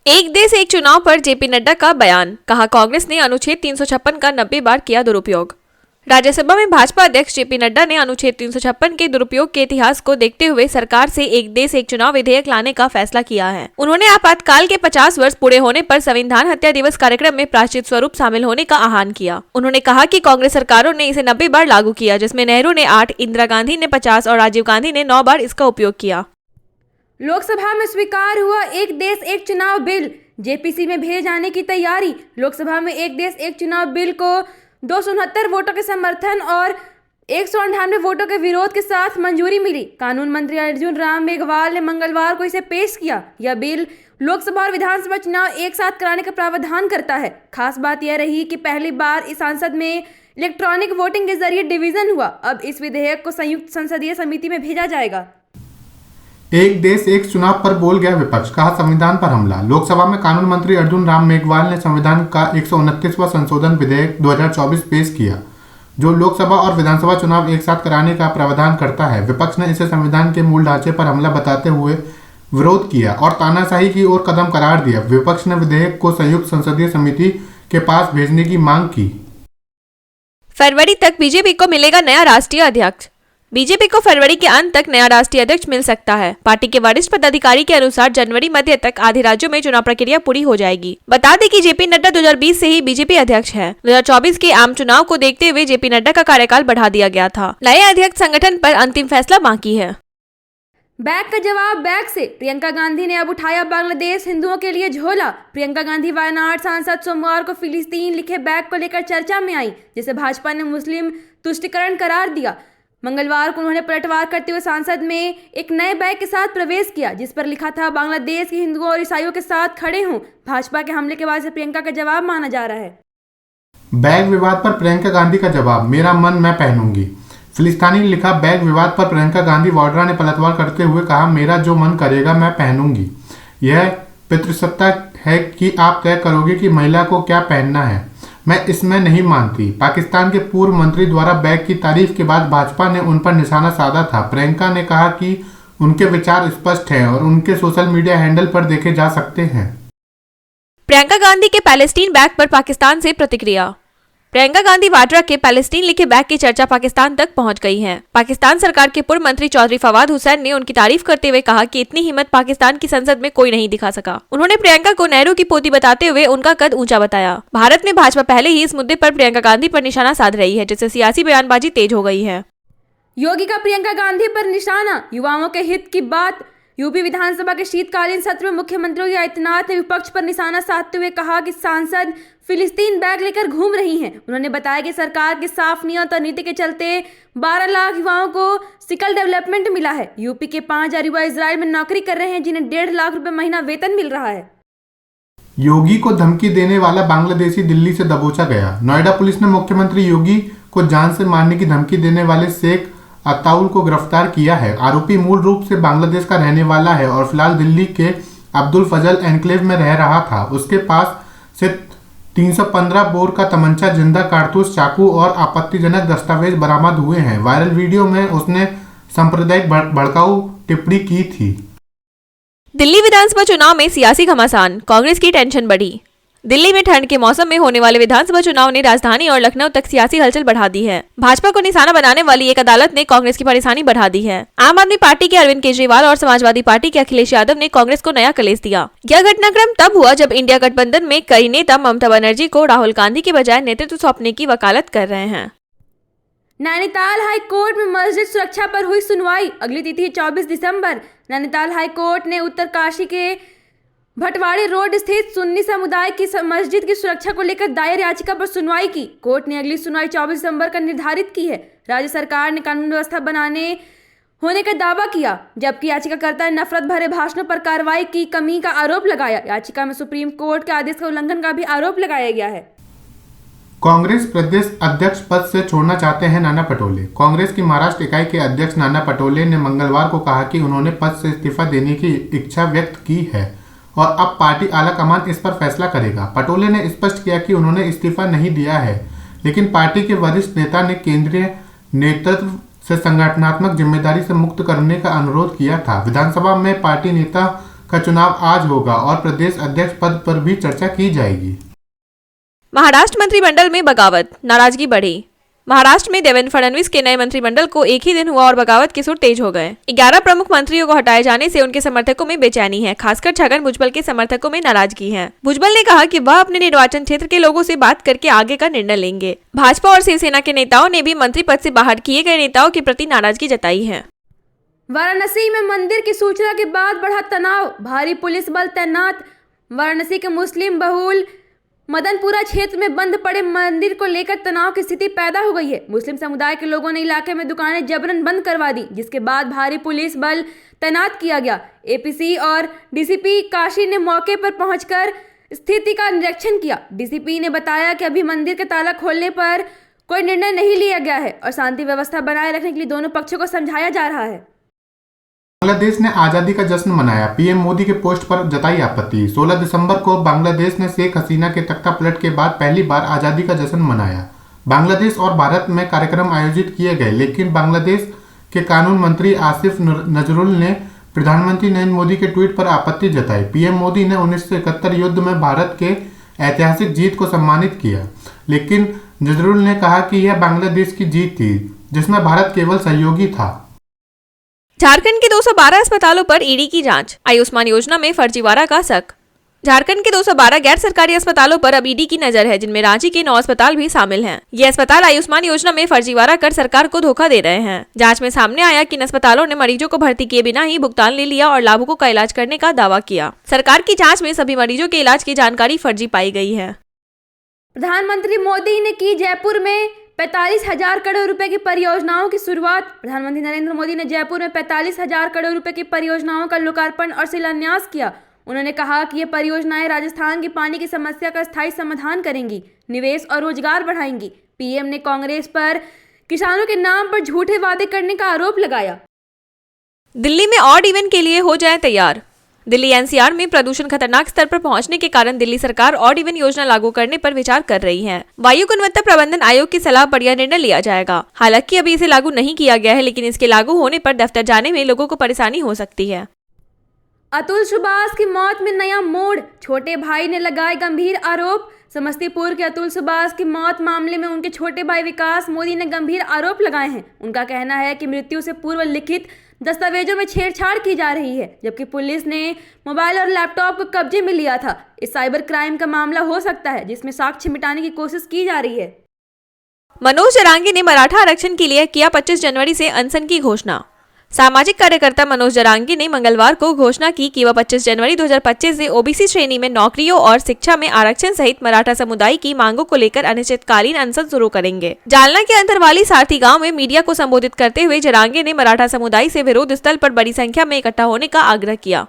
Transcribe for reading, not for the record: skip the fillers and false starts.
एक देश एक चुनाव पर जेपी नड्डा का बयान, कहा कांग्रेस ने अनुच्छेद 356 का 90 बार किया दुरुपयोग। राज्यसभा में भाजपा अध्यक्ष जेपी नड्डा ने अनुच्छेद 356 के दुरुपयोग के इतिहास को देखते हुए सरकार से एक देश एक चुनाव विधेयक लाने का फैसला किया है। उन्होंने आपातकाल के 50 वर्ष पूरे होने पर संविधान हत्या दिवस कार्यक्रम में प्रायश्चित स्वरूप शामिल होने का आह्वान किया। उन्होंने कहा कि कांग्रेस सरकारों ने इसे 90 बार लागू किया, जिसमें नेहरू ने 8, इंदिरा गांधी ने 50 और राजीव गांधी ने 9 बार इसका उपयोग किया। लोकसभा में स्वीकार हुआ एक देश एक चुनाव बिल, जेपीसी में भेजे जाने की तैयारी। लोकसभा में एक देश एक चुनाव बिल को 269 वोटों के समर्थन और 198 वोटों के विरोध के साथ मंजूरी मिली। कानून मंत्री अर्जुन राम मेघवाल ने मंगलवार को इसे पेश किया। यह बिल लोकसभा और विधानसभा चुनाव एक साथ कराने का प्रावधान करता है। खास बात यह रही कि पहली बार इस संसद में इलेक्ट्रॉनिक वोटिंग के जरिए डिवीजन हुआ। अब इस विधेयक को संयुक्त संसदीय समिति में भेजा जाएगा। एक देश एक चुनाव पर बोल गया विपक्ष, कहा संविधान पर हमला। लोकसभा में कानून मंत्री अर्जुन राम मेघवाल ने संविधान का 129वां संशोधन विधेयक 2024 पेश किया, जो लोकसभा और विधानसभा चुनाव एक साथ कराने का प्रावधान करता है। विपक्ष ने इसे संविधान के मूल ढांचे पर हमला बताते हुए विरोध किया और तानाशाही की ओर कदम करार दिया। विपक्ष ने विधेयक को संयुक्त संसदीय समिति के पास भेजने की मांग की। फरवरी तक बीजेपी को मिलेगा नया राष्ट्रीय अध्यक्ष। बीजेपी को फरवरी के अंत तक नया राष्ट्रीय अध्यक्ष मिल सकता है। पार्टी के वरिष्ठ पदाधिकारी के अनुसार जनवरी मध्य तक आधे राज्यों में चुनाव प्रक्रिया पूरी हो जाएगी। बता दें कि जेपी नड्डा 2020 से ही बीजेपी अध्यक्ष हैं। 2024 के आम चुनाव को देखते हुए जेपी नड्डा का कार्यकाल बढ़ा दिया गया था। नए अध्यक्ष संगठन पर अंतिम फैसला बाकी है। बैग का जवाब बैग से, प्रियंका गांधी ने अब उठाया बांग्लादेश हिंदुओं के लिए झोला। प्रियंका गांधी वायनाड सांसद सोमवार को फिलिस्तीन लिखे बैग को लेकर चर्चा में आई, जिसे भाजपा ने मुस्लिम तुष्टिकरण करार दिया। मंगलवार को उन्होंने पलटवार करते हुए संसद में एक नए बैग के साथ प्रवेश किया, जिस पर लिखा था बांग्लादेश के हिंदुओं और ईसाइयों के साथ खड़े हूं। भाजपा के हमले के बाद से प्रियंका का जवाब माना जा रहा है। बैग विवाद पर प्रियंका गांधी का जवाब, मेरा मन मैं पहनूंगी। फिलिस्तीनी ने लिखा बैग विवाद पर प्रियंका गांधी वाड्रा ने पलटवार करते हुए कहा, मेरा जो मन करेगा मैं पहनूंगी। यह पितृसत्ता है कि आप तय करोगे कि महिला को क्या पहनना है। मैं इसमें नहीं मानती। पाकिस्तान के पूर्व मंत्री द्वारा बैग की तारीफ के बाद भाजपा ने उन पर निशाना साधा था। प्रियंका ने कहा कि उनके विचार स्पष्ट हैं और उनके सोशल मीडिया हैंडल पर देखे जा सकते हैं। प्रियंका गांधी के पैलेस्टीन बैग पर पाकिस्तान से प्रतिक्रिया। प्रियंका गांधी वाड्रा के पैलेस्टीन लिखे बैग की चर्चा पाकिस्तान तक पहुंच गई है। पाकिस्तान सरकार के पूर्व मंत्री चौधरी फवाद हुसैन ने उनकी तारीफ करते हुए कहा कि इतनी हिम्मत पाकिस्तान की संसद में कोई नहीं दिखा सका। उन्होंने प्रियंका को नेहरू की पोती बताते हुए उनका कद ऊंचा बताया। भारत में भाजपा पहले ही इस मुद्दे पर प्रियंका गांधी पर निशाना साध रही है, जिससे सियासी बयानबाजी तेज हो गई है। योगी का प्रियंका गांधी पर निशाना, युवाओं के हित की बात। यूपी विधानसभा के शीतकालीन सत्र में मुख्यमंत्री योगी आदित्यनाथ ने विपक्ष पर निशाना साधते हुए कहा कि सांसद फिलिस्तीन बैग लेकर घूम रही हैं। उन्होंने बताया कि सरकार की साफ नियत और नीति के चलते 12 लाख युवाओं को स्किल डेवलपमेंट मिला है। यूपी के 5000 युवा इजराइल में नौकरी कर रहे हैं, जिन्हें 1.5 लाख रुपए महीना वेतन मिल रहा है। योगी को धमकी देने वाला बांग्लादेशी दिल्ली से दबोचा गया। नोएडा पुलिस ने मुख्यमंत्री योगी को जान से मारने की धमकी देने वाले शेख अताउल को गिरफ्तार किया है। आरोपी मूल रूप से बांग्लादेश का रहने वाला है और फिलहाल दिल्ली के अब्दुल फजल एनक्लेव में रह रहा था। उसके पास से 315 बोर का तमंचा, जिंदा कारतूस, चाकू और आपत्तिजनक दस्तावेज बरामद हुए हैं। वायरल वीडियो में उसने सांप्रदायिक भड़काऊ टिप्पणी की थी। दिल्ली विधानसभा चुनाव में सियासी घमासान, कांग्रेस की टेंशन बढ़ी। दिल्ली में ठंड के मौसम में होने वाले विधानसभा चुनाव ने राजधानी और लखनऊ तक सियासी हलचल बढ़ा दी है। भाजपा को निशाना बनाने वाली एक अदालत ने कांग्रेस की परेशानी बढ़ा दी है। आम आदमी पार्टी के अरविंद केजरीवाल और समाजवादी पार्टी के अखिलेश यादव ने कांग्रेस को नया कलेश दिया। यह घटनाक्रम तब हुआ जब इंडिया गठबंधन में कई नेता ममता बनर्जी को राहुल गांधी के बजाय नेतृत्व सौंपने की वकालत कर रहे हैं। नैनीताल हाई कोर्ट में मस्जिद सुरक्षा पर हुई सुनवाई। अगली तिथि 24 दिसंबर। नैनीताल हाई कोर्ट ने उत्तरकाशी के भटवाड़ी रोड स्थित सुन्नी समुदाय की मस्जिद की सुरक्षा को लेकर दायर याचिका पर सुनवाई की। कोर्ट ने अगली सुनवाई 24 दिसंबर का निर्धारित की है। राज्य सरकार ने कानून व्यवस्था बनाने होने का दावा किया, जबकि याचिकाकर्ता ने नफरत भरे भाषणों पर कार्रवाई की कमी का आरोप लगाया। याचिका में सुप्रीम कोर्ट के आदेश का उल्लंघन का भी आरोप लगाया गया है। कांग्रेस प्रदेश अध्यक्ष पद से छोड़ना चाहते हैं नाना पटोले। कांग्रेस की महाराष्ट्र इकाई के अध्यक्ष नाना पटोले ने मंगलवार को कहा कि उन्होंने पद से इस्तीफा देने की इच्छा व्यक्त की है और अब पार्टी आलाकमान इस पर फैसला करेगा। पटोले ने स्पष्ट किया कि उन्होंने इस्तीफा नहीं दिया है, लेकिन पार्टी के वरिष्ठ नेता ने केंद्रीय नेतृत्व से संगठनात्मक जिम्मेदारी से मुक्त करने का अनुरोध किया था। विधानसभा में पार्टी नेता का चुनाव आज होगा और प्रदेश अध्यक्ष पद पर भी चर्चा की जाएगी। महाराष्ट्र मंत्रिमंडल में बगावत, नाराजगी बढ़ी। महाराष्ट्र में देवेंद्र फडणवीस के नए मंत्रिमंडल को एक ही दिन हुआ और बगावत के सुर तेज हो गए। 11 प्रमुख मंत्रियों को हटाए जाने से उनके समर्थकों में बेचैनी है, खासकर छगन भुजबल के समर्थकों में नाराजगी है। भुजबल ने कहा कि वह अपने निर्वाचन क्षेत्र के लोगों से बात करके आगे का निर्णय लेंगे। भाजपा और शिवसेना के नेताओं ने भी मंत्री पद से बाहर किए गए नेताओं के प्रति नाराजगी जताई है। वाराणसी में मंदिर की सूचना के बाद बढ़ा तनाव, भारी पुलिस बल तैनात। वाराणसी के मुस्लिम बहुल मदनपुरा क्षेत्र में बंद पड़े मंदिर को लेकर तनाव की स्थिति पैदा हो गई है। मुस्लिम समुदाय के लोगों ने इलाके में दुकानें जबरन बंद करवा दी, जिसके बाद भारी पुलिस बल तैनात किया गया। एपीसी और डीसीपी काशी ने मौके पर पहुंचकर स्थिति का निरीक्षण किया। डीसीपी ने बताया कि अभी मंदिर के ताला खोलने पर कोई निर्णय नहीं लिया गया है और शांति व्यवस्था बनाए रखने के लिए दोनों पक्षों को समझाया जा रहा है। बांग्लादेश ने आजादी का जश्न मनाया, पीएम मोदी के पोस्ट पर जताई आपत्ति। 16 दिसंबर को बांग्लादेश ने शेख हसीना के तख्ता पलट के बाद पहली बार आजादी का जश्न मनाया। बांग्लादेश और भारत में कार्यक्रम आयोजित किए गए, लेकिन बांग्लादेश के कानून मंत्री आसिफ नजरुल ने प्रधानमंत्री नरेंद्र मोदी के ट्वीट पर आपत्ति जताई। पीएम मोदी ने 1971 युद्ध में भारत के ऐतिहासिक जीत को सम्मानित किया, लेकिन नजरुल ने कहा कि यह बांग्लादेश की जीत थी जिसमें भारत केवल सहयोगी था। झारखंड के 212 अस्पतालों पर ईडी की जांच, आयुष्मान योजना में फर्जीवाड़ा का शक। झारखंड के 212 गैर सरकारी अस्पतालों पर अब ईडी की नजर है, जिनमें रांची के 9 अस्पताल भी शामिल हैं। ये अस्पताल आयुष्मान योजना में फर्जीवाड़ा कर सरकार को धोखा दे रहे हैं। जांच में सामने आया कि इन अस्पतालों ने मरीजों को भर्ती किए बिना ही भुगतान ले लिया और लाभुकों का इलाज करने का दावा किया। सरकार की जाँच में सभी मरीजों के इलाज की जानकारी फर्जी पाई गई है। प्रधानमंत्री मोदी ने की जयपुर में 45,000 करोड़ रुपए की परियोजनाओं की शुरुआत। प्रधानमंत्री नरेंद्र मोदी ने जयपुर में 45,000 करोड़ रुपए की परियोजनाओं का लोकार्पण और शिलान्यास किया। उन्होंने कहा कि ये परियोजनाएं राजस्थान की पानी की समस्या का स्थायी समाधान करेंगी, निवेश और रोजगार बढ़ाएंगी। पीएम ने कांग्रेस पर किसानों के नाम पर झूठे वादे करने का आरोप लगाया। दिल्ली में ऑड इवन के लिए हो जाए तैयार। दिल्ली एनसीआर में प्रदूषण खतरनाक स्तर पर पहुंचने के कारण दिल्ली सरकार ऑड इवन योजना लागू करने पर विचार कर रही है। वायु गुणवत्ता प्रबंधन आयोग की सलाह पर यह निर्णय लिया जाएगा। हालांकि अभी इसे लागू नहीं किया गया है, लेकिन इसके लागू होने पर दफ्तर जाने में लोगों को परेशानी हो सकती है। अतुल सुभाष की मौत में नया मोड़, छोटे भाई ने लगाए गंभीर आरोप। समस्तीपुर के अतुल सुभाष की मौत मामले में उनके छोटे भाई विकास मोदी ने गंभीर आरोप लगाए हैं। उनका कहना है कि मृत्यु से पूर्व लिखित दस्तावेजों में छेड़छाड़ की जा रही है, जबकि पुलिस ने मोबाइल और लैपटॉप को कब्जे में लिया था। इस साइबर क्राइम का मामला हो सकता है, जिसमें साक्ष्य मिटाने की कोशिश की जा रही है। मनोज जरांगी ने मराठा आरक्षण के लिए किया 25 जनवरी से अनशन की घोषणा। सामाजिक कार्यकर्ता मनोज जरांगी ने मंगलवार को घोषणा की कि वह 25 जनवरी 2025 से ओबीसी श्रेणी में नौकरियों और शिक्षा में आरक्षण सहित मराठा समुदाय की मांगों को लेकर अनिश्चितकालीन अनशन शुरू करेंगे। जालना के अंतरवाली सारथी गांव में मीडिया को संबोधित करते हुए जरांगी ने मराठा समुदाय से विरोध स्थल पर बड़ी संख्या में इकट्ठा होने का आग्रह किया।